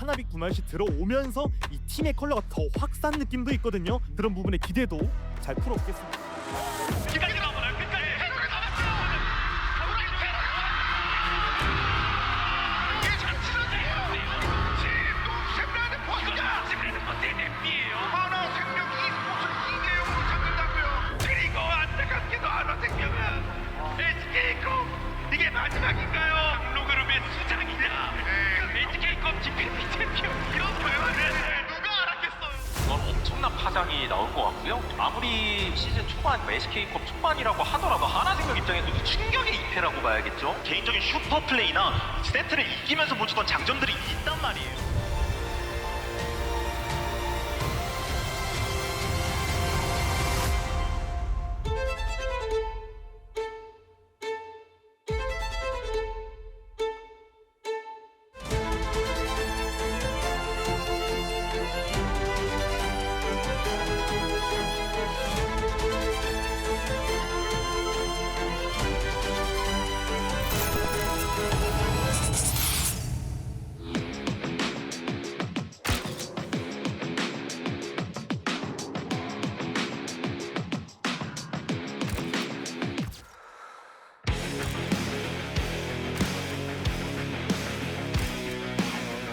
카나비 구말시 들어오면서 이 팀의 컬러가 더 확산 느낌도 있거든요. 그런 부분의 기대도 잘 풀어오겠습니다. 끝까지 가보나요? 끝까지. 이게 잘 치는데요. 지금 샘라는 포스가 샘라는 어때 댐비예요. 하나생명 e스포츠 2대0으로 잡는다고요. 그리고 안타깝게도 하나생명은 SK컵 이게 마지막인가요? 강로그룹의 수장이자 SK컵 디펜딩 챔피언 이런 거예요. 누가 알았겠어요. 이건 엄청난 파장이 나올 것 같고요. 아무리 시즌 초반, SK컵 초반이라고 하더라도 하나생명 입장에서도 충격의 2패라고 봐야겠죠. 개인적인 슈퍼 플레이나 세트를 이기면서 보여주던 장점들이 있단 말이에요.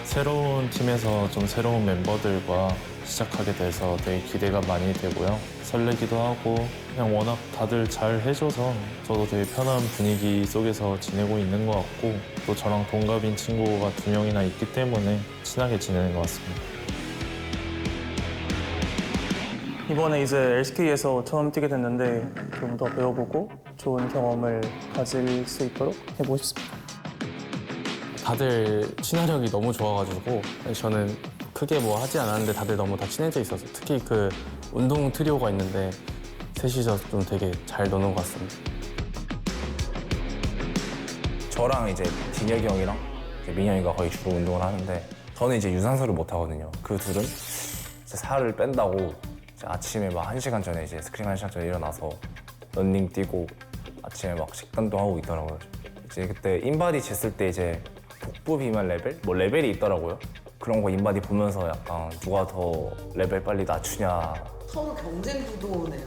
새로운 팀에서 좀 새로운 멤버들과 시작하게 돼서 되게 기대가 많이 되고요. 설레기도 하고 그냥 워낙 다들 잘 해줘서 저도 되게 편한 분위기 속에서 지내고 있는 것 같고 또 저랑 동갑인 친구가 2명이나 있기 때문에 친하게 지내는 것 같습니다. 이번에 이제 LCK에서 처음 뛰게 됐는데 좀 더 배워보고 좋은 경험을 가질 수 있도록 해보고 싶습니다. 다들 친화력이 너무 좋아가지고 저는 크게 뭐 하지 않았는데 다들 너무 다 친해져 있어서 특히 그 운동 트리오가 있는데 셋이서 좀 되게 잘 노는 것 같습니다. 저랑 이제 진혁이 형이랑 이제 민현이가 거의 주로 운동을 하는데 저는 이제 유산소를 못 하거든요. 그 둘은 이제 살을 뺀다고 이제 아침에 막 1시간 전에 이제 스크린 1시간 전에 일어나서 런닝 뛰고 아침에 막 식단도 하고 있더라고요. 이제 그때 인바디 쟀을 때 이제 복부 비만 레벨? 뭐 레벨이 있더라고요. 그런 거 인바디 보면서 약간 누가 더 레벨 빨리 낮추냐. 서로 경쟁 구도네요.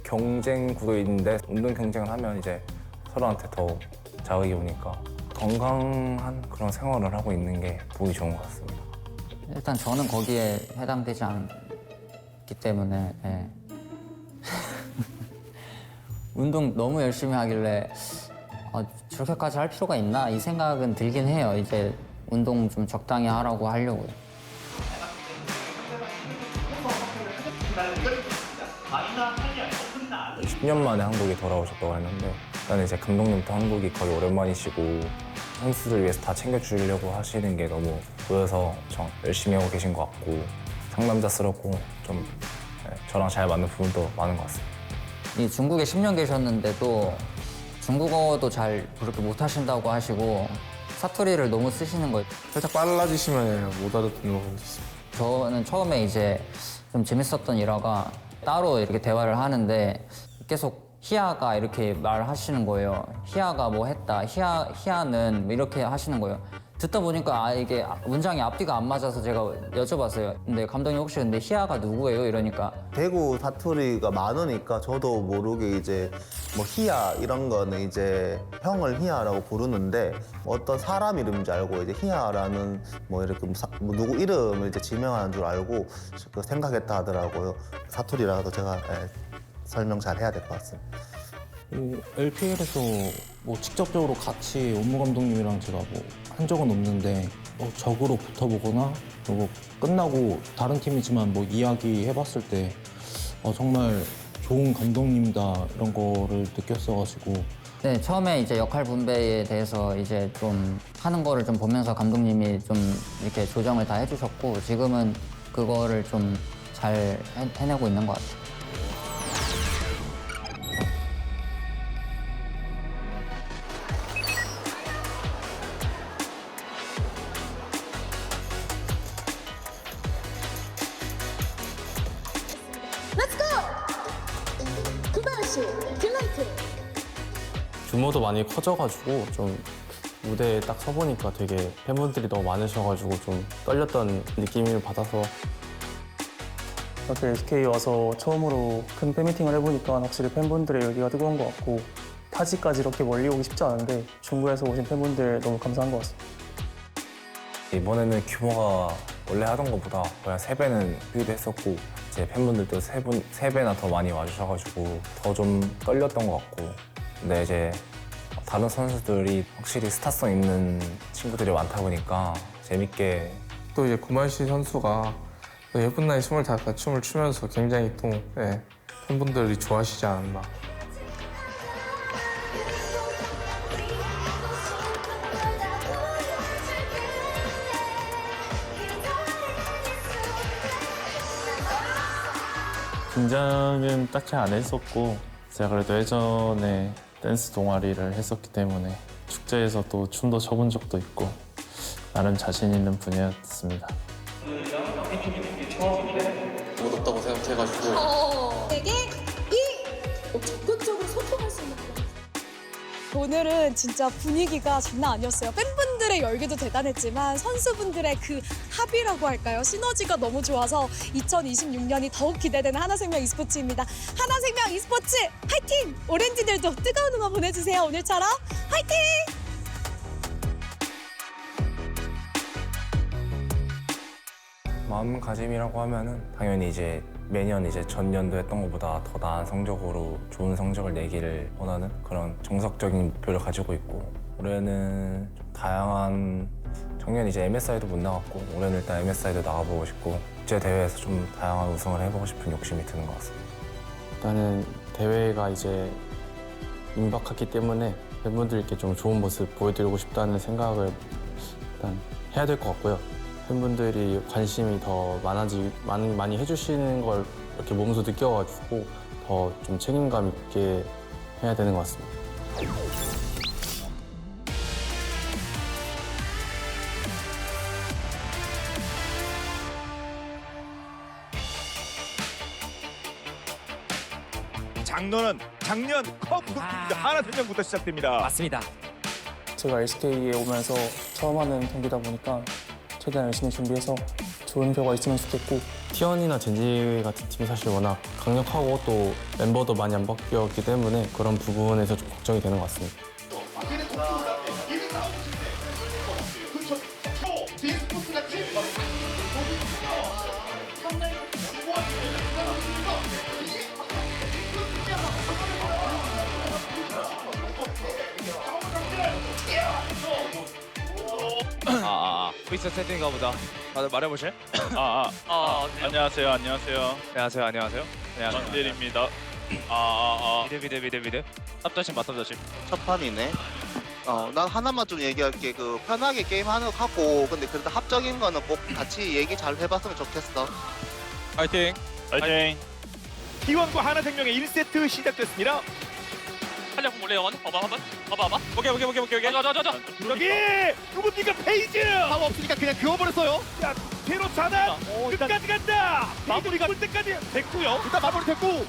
경쟁 구도인데 운동 경쟁을 하면 이제 서로한테 더 자극이 오니까 건강한 그런 생활을 하고 있는 게 보기 좋은 것 같습니다. 일단 저는 거기에 해당되지 않기 때문에 예. 운동 너무 열심히 하길래 저렇게까지 할 필요가 있나 이 생각은 들긴 해요. 이제 운동 좀 적당히 하라고 하려고요. 10년 만에 한국에 돌아오셨다고 했는데 일단 이제 감독님도 한국이 거의 오랜만이시고 선수들 위해서 다 챙겨주려고 하시는 게 너무 보여서 좀 열심히 하고 계신 것 같고 상남자스럽고 좀 저랑 잘 맞는 부분도 많은 것 같습니다. 이 중국에 10년 계셨는데도 중국어도 잘 그렇게 못 하신다고 하시고 사투리를 너무 쓰시는 거예요. 살짝 빨라지시면 못 알아듣는 것 같습니다. 저는 처음에 이제 좀 재밌었던 일화가 따로 이렇게 대화를 하는데 계속 희아가 이렇게 말하시는 거예요. 희아가 뭐 했다. 희아는 뭐 이렇게 하시는 거예요. 듣다 보니까 이게 문장이 앞뒤가 안 맞아서 제가 여쭤봤어요. 근데 감독님 혹시 근데 희아가 누구예요? 이러니까 대구 사투리가 많으니까 저도 모르게 이제 뭐 희야 이런 거는 이제 형을 희야라고 부르는데 어떤 사람 이름인 줄 알고 이제 희야라는 뭐 이렇게 뭐 누구 이름을 이제 지명하는 줄 알고 그 생각했다 하더라고요. 사투리라도 제가 설명 잘 해야 될 것 같습니다. LPL에서 뭐 직접적으로 같이 업무 감독님이랑 제가 뭐 한 적은 없는데 적으로 붙어보거나 그리고 끝나고 다른 팀이지만 뭐 이야기해봤을 때 정말 좋은 감독님이다 이런 거를 느꼈어가지고 네, 처음에 이제 역할 분배에 대해서 이제 좀 하는 거를 좀 보면서 감독님이 좀 이렇게 조정을 다 해주셨고 지금은 그거를 좀 잘 해내고 있는 것 같아요. Let's go! 구바시 딜라이트. 규모도 많이 커져가지고 좀 무대에 딱 서보니까 되게 팬분들이 너무 많으셔가지고 좀 떨렸던 느낌을 받아서 이렇게 SK 와서 처음으로 큰 팬미팅을 해보니까 확실히 팬분들의 열기가 뜨거운 것 같고 타지까지 이렇게 멀리 오기 쉽지 않은데 중부에서 오신 팬분들 너무 감사한 것 같습니다. 이번에는 규모가 원래 하던 것보다 거의 한 3배는 투입했었고 이제 팬분들도 3배나 더 많이 와주셔가지고 더 좀 떨렸던 것 같고 근데 이제 다른 선수들이 확실히 스타성 있는 친구들이 많다 보니까 재밌게 또 이제 구만시 선수가 또 예쁜 나이 25살 춤을 추면서 굉장히 또 팬분들이 좋아하시지 않았나. 긴장은 딱히 안 했었고 제가 그래도 예전에 댄스 동아리를 했었기 때문에 축제에서 또 춤도 춰본 적도 있고 나름 자신 있는 분야였습니다. 어렵다고 생각해가지고 되게 적극적으로 소통할 수 있는 것 같아요. 오늘은 진짜 분위기가 장난 아니었어요. 팬분들의 열기도 대단했지만 선수분들의 그 합이라고 할까요? 시너지가 너무 좋아서 2026년이 더욱 기대되는 하나생명 e스포츠입니다. 하나생명 e스포츠 화이팅! 오렌지들도 뜨거운 응원 보내주세요. 오늘처럼 화이팅! 마음가짐이라고 하면은 당연히 이제 매년 이제 전년도 했던 것보다 더 나은 성적으로 좋은 성적을 내기를 원하는 그런 정석적인 목표를 가지고 있고 올해는 좀 다양한 작년 이제 MSI도 못 나갔고 올해는 일단 MSI도 나가보고 싶고 국제 대회에서 좀 다양한 우승을 해보고 싶은 욕심이 드는 것 같습니다. 일단은 대회가 이제 임박했기 때문에 팬분들께 좀 좋은 모습 보여드리고 싶다는 생각을 일단 해야 될 것 같고요. 팬분들이 관심이 더 많이 해주시는 걸 이렇게 몸소 느껴가지고 더 좀 책임감 있게 해야 되는 것 같습니다. 장로는 작년 컵 우승입니다. 하나생명부터 시작됩니다. 맞습니다. 제가 SK에 오면서 처음 하는 경기다 보니까 최대한 열심히 준비해서 좋은 결과 있으면 좋겠고 T1이나 젠지 같은 팀이 사실 워낙 강력하고 또 멤버도 많이 안 바뀌었기 때문에 그런 부분에서 좀 걱정이 되는 것 같습니다. 브이스 세팅인가 보다. 다들 말해보실? 안녕하세요. 안녕하세요. 안녕하세요. 만델입니다. 미드. 탑자심 맞탑자심. 첫 판이네. 난 하나만 좀 얘기할게. 그 편하게 게임 하는 거 하고 근데 그래도 합적인 거는 꼭 같이 얘기 잘 해봤으면 좋겠어. 파이팅. 파이팅. T1과 하나생명의 1세트 시작됐습니다. 한장 몰래 영원. 봐봐. 오케이. 여기 누굽니까 페이즈. 파워 없으니까 그냥 그어버렸어요. 자, 뒤로 차단. 끝까지 간다. 마무리가 볼 때까지 됐고요. 일단 마무리 됐고.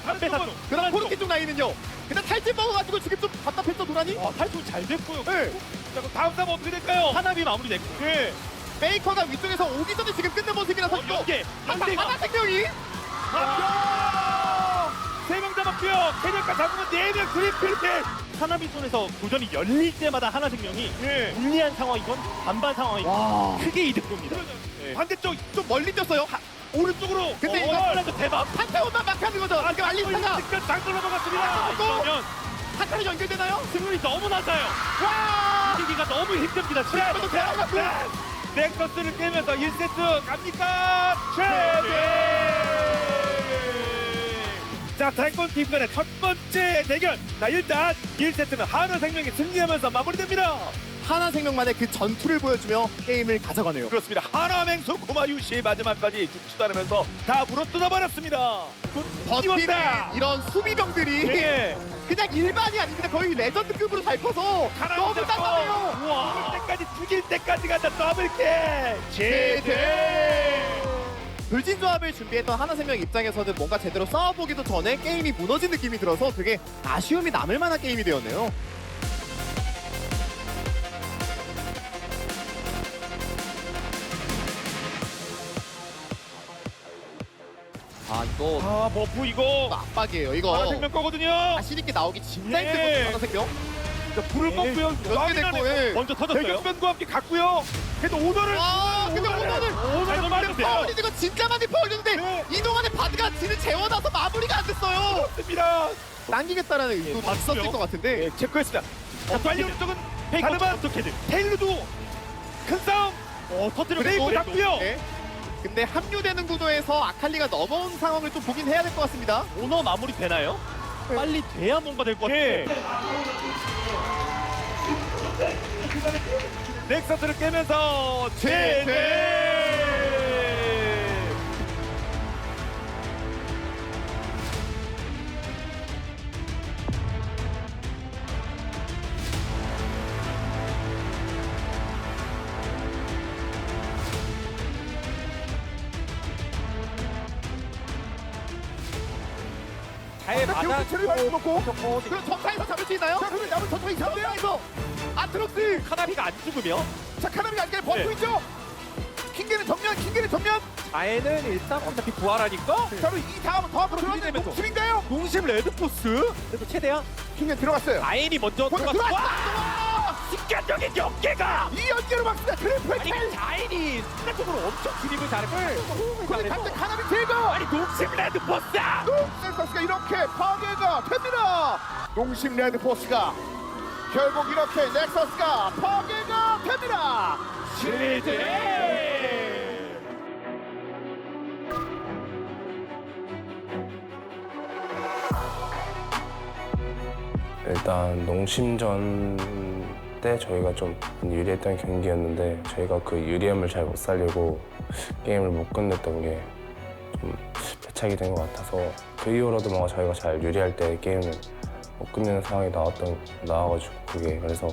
그다음 코르키 쪽 라인은요. 근데 탈진 먹어가지고 지금 좀 답답했어 노란이. 탈진 잘 됐고요. 네. 자, 그럼 다음 싸움 어떻게 될까요? 하나비 마무리 됐고. 네. 메이커가 위쪽에서 오기 전에 지금 끝낸 모습이라서 하나생명이. 세 명 잡았고요. 세명까 잡으면 4명 그리필. 하나비 손에서 도전이 열릴 때마다 하나생명이 불리한 상황이건 반반 상황이건 크게 이득 봅니다. 반대쪽 좀 멀리 뛰었어요. 오른쪽으로. 근데 이거 대박. 판테온만 막 하는 거죠. 지금 알리스타가 장돌로 먹었습니다. 그러면 한타로 연결되나요? 승률이 너무 낮아요. 와! 이기기가 너무 힘듭니다. 최대도 대박났고 넥서스를 깨면서 1세트 갑니까? 최대! 자, 달권 팀 간의 첫 번째 대결. 자, 일단 1세트는 하나생명이 승리하면서 마무리됩니다. 하나생명만의 그 전투를 보여주며 게임을 가져가네요. 그렇습니다. 하나맹수 고마유시 마지막까지 죽지도 않으면서 다 물어뜯어버렸습니다. 버티는 이런 수비병들이 그냥 일반이 아닙니다. 거의 레전드급으로 잘 커서 너무 짱나네요. 우와. 죽일 때까지 간다. 더블캐 제대. 돌진 조합을 준비했던 하나생명 입장에서는 뭔가 제대로 싸워보기도 전에 게임이 무너진 느낌이 들어서 되게 아쉬움이 남을 만한 게임이 되었네요. 아 버프 이거 압박이에요 이거. 하나생명 거거든요. 자신 있게 나오기 진짜 네. 힘들거든요 하나생명. 불을 껐고요. 연계 됐고, 예. 먼저 터졌어요. 대격변과 함께 갔고요. 그래도 오너를 근데 오너를 맞으세요. 파울이 이거 진짜 많이 파울이었는데 이동안에 바드가 뒤를 재워놔서 마무리가 안 됐어요. 맞습니다. 당기겠다라는 의도도 있었을 것 같은데. 체크했습니다. 자, 빨리 오른쪽은 가르반 테일루도 큰 싸움. 터뜨려 레이브 잡고요. 네. 근데 합류되는 구도에서 아칼리가 넘어온 상황을 좀 보긴 해야 될 것 같습니다. 오너 마무리 되나요? 빨리 돼야 뭔가 될 것 같아요. 넥서스를 깨면서 제제. 잘 맞아. 체를 많이 먹고. 그럼 전타에서 잡을 수 있나요? 자, 그러면 남은 전투 이상돼요. 전타에서 아트록스. 카나비가 안 죽으면 자, 카나비 안까지 버티고 있죠. 킹게는 정면. 자에는 일단 어차피 부활하니까 자, 그럼 이 다음 더 앞으로 들어가는 농심인가요? 농심 레드포스 그래도 최대한 킹게 들어갔어요. 자엔이 먼저 들어갔어. 직관적인 연계가 이 연계로 막습니다. 트리플 아니 킬. 자엔이 순간적으로 엄청 드립을 잘했고 근데 갑자기 카나비 제거. 아니 농심 레드포스 농심레드포스가 이렇게 파괴가 됩니다. 농심 레드포스가 결국 이렇게 넥서스가 파괴가 됩니다. 시대. 일단 농심전 때 저희가 좀 유리했던 경기였는데 저희가 그 유리함을 잘 못 살리고 게임을 못 끝냈던 게 좀 배착이 된 것 같아서 그 이후로도 뭔가 저희가 잘 유리할 때 게임을 못 끝내는 상황이 나와가지고 그게 그래서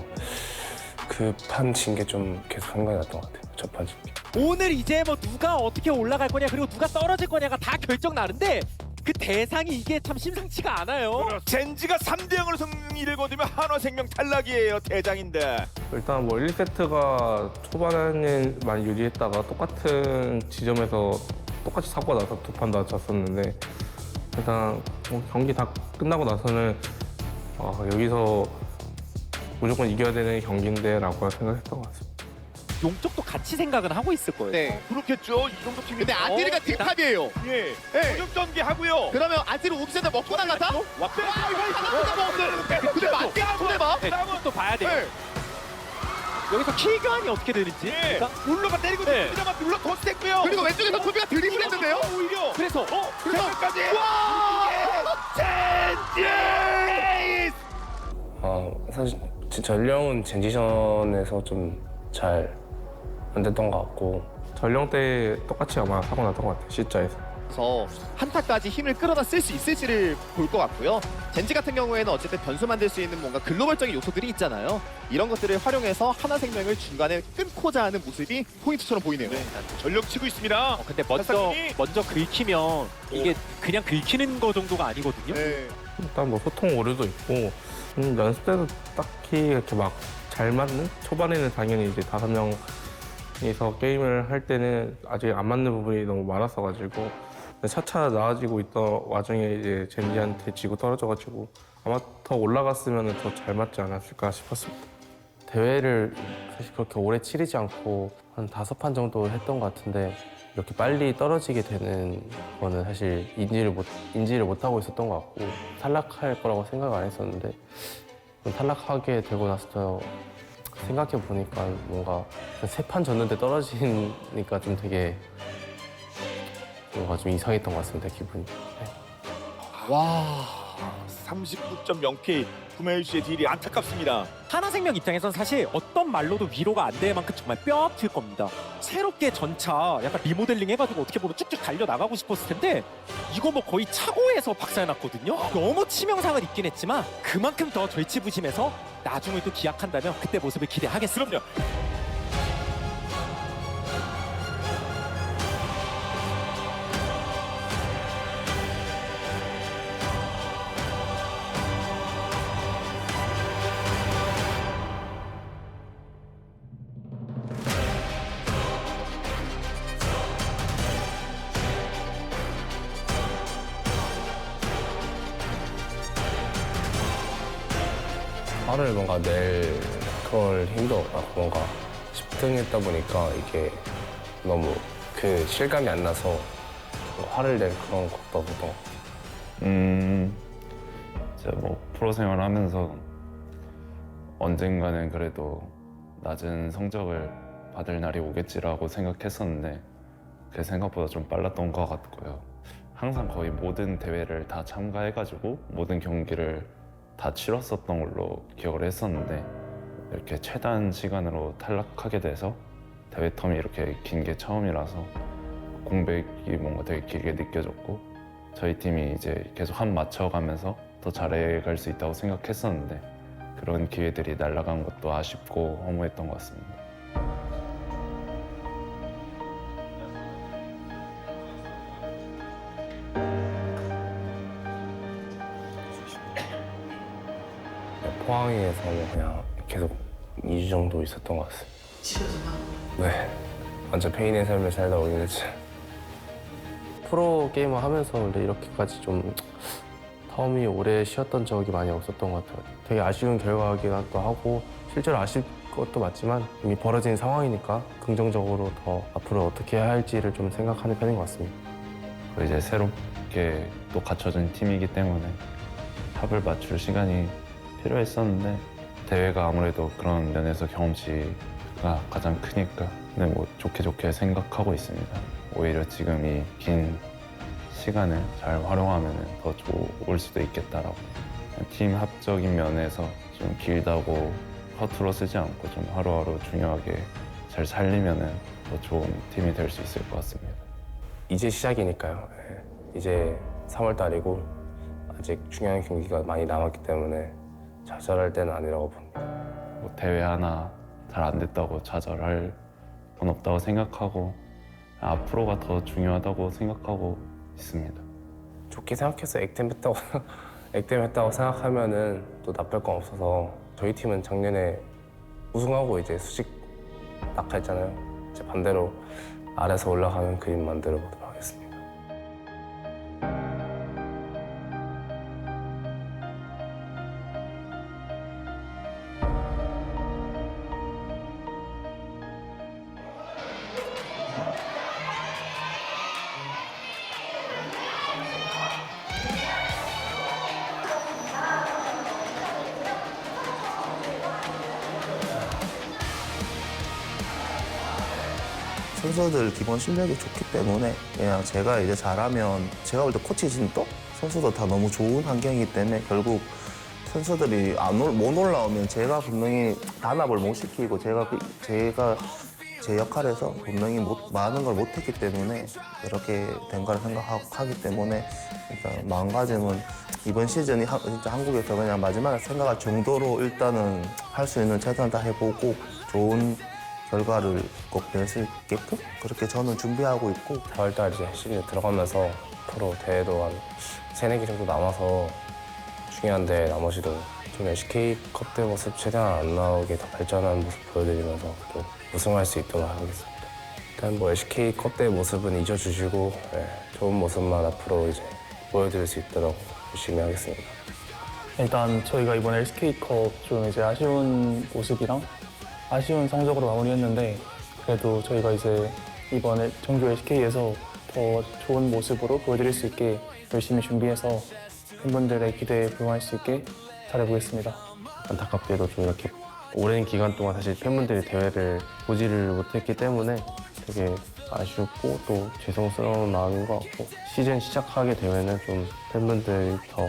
그 판 진 게 좀 계속 생각이 났던 것 같아요. 첫 판 진 게. 오늘 이제 뭐 누가 어떻게 올라갈 거냐 그리고 누가 떨어질 거냐가 다 결정 나는데 그 대상이 이게 참 심상치가 않아요. 젠지가 3대 0으로 승리를 거두면 한화생명 탈락이에요. 대장인데. 일단 뭐 1세트가 초반에는 많이 유리했다가 똑같은 지점에서 똑같이 사고가 나서 두 판 다 졌었는데 일단 뭐 경기 다 끝나고 나서는 여기서 무조건 이겨야 되는 경기인데 라고 생각했던 것 같습니다. 용쪽도 같이 생각은 하고 있을 거예요. 네. 그렇겠죠. 이 정도 팀이. 근데 아디르가 뒷탑이에요. 예. 네. 고정 전개 하고요. 그러면 아디르 오기 전에 먹고 나가다? 근데 맞대가 손해봐. 네, 또 봐야 돼요. 네. 여기서 키 교환이 어떻게 되는지. 예. 룰러가 때리고 네. 있습니다만 룰러 거스됐고요. 그리고 왼쪽에서 투비가 드리블했는데요. 오히려. 그래서 그래서 까지. 젠지. 사실 전령은 젠지전에서 좀 잘 안 됐던 것 같고 전령 때 똑같이 아마 사고 났던 것 같아요. C자에서. 그래서 한타까지 힘을 끌어다 쓸 수 있을지를 볼 것 같고요. 젠지 같은 경우에는 어쨌든 변수 만들 수 있는 뭔가 글로벌적인 요소들이 있잖아요. 이런 것들을 활용해서 하나생명을 중간에 끊고자 하는 모습이 포인트처럼 보이네요. 전력 치고 있습니다. 근데 먼저 긁히면 이게 그냥 긁히는 거 정도가 아니거든요. 네. 일단 뭐 소통 오류도 있고 연습 때도 딱히 이렇게 막 잘 맞는 초반에는 당연히 이제 5명이서 게임을 할 때는 아직 안 맞는 부분이 너무 많았어가지고 차차 나아지고 있던 와중에 이제 젠지한테 지고 떨어져가지고 아마 더 올라갔으면 더 잘 맞지 않았을까 싶었습니다. 대회를 사실 그렇게 오래 치르지 않고 한 5판 정도 했던 것 같은데 이렇게 빨리 떨어지게 되는 거는 사실 인지를 못하고 있었던 것 같고 탈락할 거라고 생각 안 했었는데 탈락하게 되고 나서 생각해 보니까 뭔가 3판 졌는데 떨어지니까 좀 되게 뭔가 좀 이상했던 것 같습니다, 기분이. 네. 와, 39.0K 구매일수의 딜이 안타깝습니다. 하나생명 입장에선 사실 어떤 말로도 위로가 안 될 만큼 정말 뼈 아플 겁니다. 새롭게 전차 약간 리모델링 해가지고 어떻게 보면 쭉쭉 달려나가고 싶었을 텐데 이거 뭐 거의 차고에서 박살났거든요. 너무 치명상은 있긴 했지만 그만큼 더 절치부심해서 나중을 또 기약한다면 그때 모습을 기대하겠습니다. 그럼요. 화를 뭔가 낼 그걸 힘들었고 뭔가 집중했다 보니까 이게 너무 그 실감이 안 나서 화를 낼 그런 것도 없던 것 같아요. 제가 뭐 프로 생활하면서 언젠가는 그래도 낮은 성적을 받을 날이 오겠지라고 생각했었는데 그게 생각보다 좀 빨랐던 것 같고요. 항상 거의 모든 대회를 다 참가해가지고 모든 경기를 다 치렀었던 걸로 기억을 했었는데 이렇게 최단 시간으로 탈락하게 돼서 대회 텀이 이렇게 긴 게 처음이라서 공백이 뭔가 되게 길게 느껴졌고 저희 팀이 이제 계속 한 맞춰가면서 더 잘해갈 수 있다고 생각했었는데 그런 기회들이 날아간 것도 아쉽고 허무했던 것 같습니다. 포항에서는 그냥 계속 2주 정도 있었던 것 같습니다. 집에서만? 네, 완전 페인의 삶을 살다 오긴 했죠. 프로 게이머 하면서 원래 이렇게까지 좀 텀이 오래 쉬었던 적이 많이 없었던 것 같아요. 되게 아쉬운 결과이기도 하고 실제로 아실 것도 맞지만 이미 벌어진 상황이니까 긍정적으로 더 앞으로 어떻게 해야 할지를 좀 생각하는 편인 것 같습니다. 이제 새롭게 또 갖춰진 팀이기 때문에 합을 맞출 시간이 필요했었는데 대회가 아무래도 그런 면에서 경험치가 가장 크니까 뭐 좋게 생각하고 있습니다. 오히려 지금 이 긴 시간을 잘 활용하면 더 좋을 수도 있겠다라고 팀 합적인 면에서 좀 길다고 허투루 쓰지 않고 좀 하루하루 중요하게 잘 살리면 더 좋은 팀이 될 수 있을 것 같습니다. 이제 시작이니까요. 네. 이제 3월 달이고 아직 중요한 경기가 많이 남았기 때문에 좌절할 때는 아니라고 봅니다. 뭐 대회 하나 잘 안 됐다고 좌절할 건 없다고 생각하고 앞으로가 더 중요하다고 생각하고 있습니다. 좋게 생각해서 액땜했다고 생각하면은 또 나쁠 건 없어서 저희 팀은 작년에 우승하고 이제 수직 낙하했잖아요. 이제 반대로 아래서 올라가는 그림 만들어 보도록 하겠습니다. 선수들 기본 실력이 좋기 때문에 그냥 제가 이제 잘하면 제가 볼 때 코치 진도 선수도 다 너무 좋은 환경이기 때문에 결국 선수들이 못 올라오면 제가 분명히 단합을 못 시키고 제가 제 역할에서 분명히 많은 걸 못했기 때문에 이렇게 된 걸 생각하기 때문에 일단 마음가짐은 이번 시즌이 진짜 한국에서 그냥 마지막에 생각할 정도로 일단은 할 수 있는 최선을 다 해보고 좋은 결과를 꼭 낼 수 있게끔 그렇게 저는 준비하고 있고 4월달 이제 시즌에 들어가면서 프로 대회도 한 3-4개 정도 남아서 중요한데 나머지도 좀 SK컵 때 모습 최대한 안 나오게 더 발전하는 모습 보여드리면서 또 우승할 수 있도록 하겠습니다. 일단 뭐 SK컵 때 모습은 잊어주시고 좋은 모습만 앞으로 이제 보여드릴 수 있도록 열심히 하겠습니다. 일단 저희가 이번 SK컵 좀 이제 아쉬운 모습이랑 아쉬운 성적으로 마무리했는데 그래도 저희가 이제 이번에 정규 SK에서 더 좋은 모습으로 보여드릴 수 있게 열심히 준비해서 팬분들의 기대에 부응할 수 있게 잘해보겠습니다. 안타깝게도 좀 이렇게 오랜 기간 동안 사실 팬분들이 대회를 보지를 못했기 때문에 되게 아쉽고 또 죄송스러운 마음인 것 같고 시즌 시작하게 되면은 좀 팬분들이 더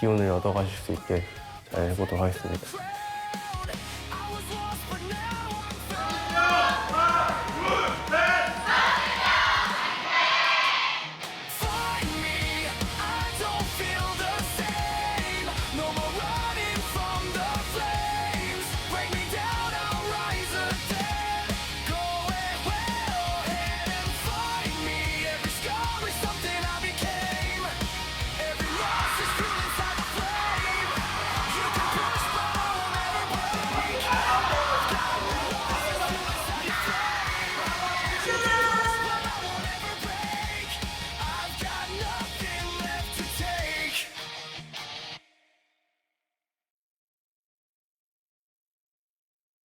기운을 얻어가실 수 있게 잘 해보도록 하겠습니다.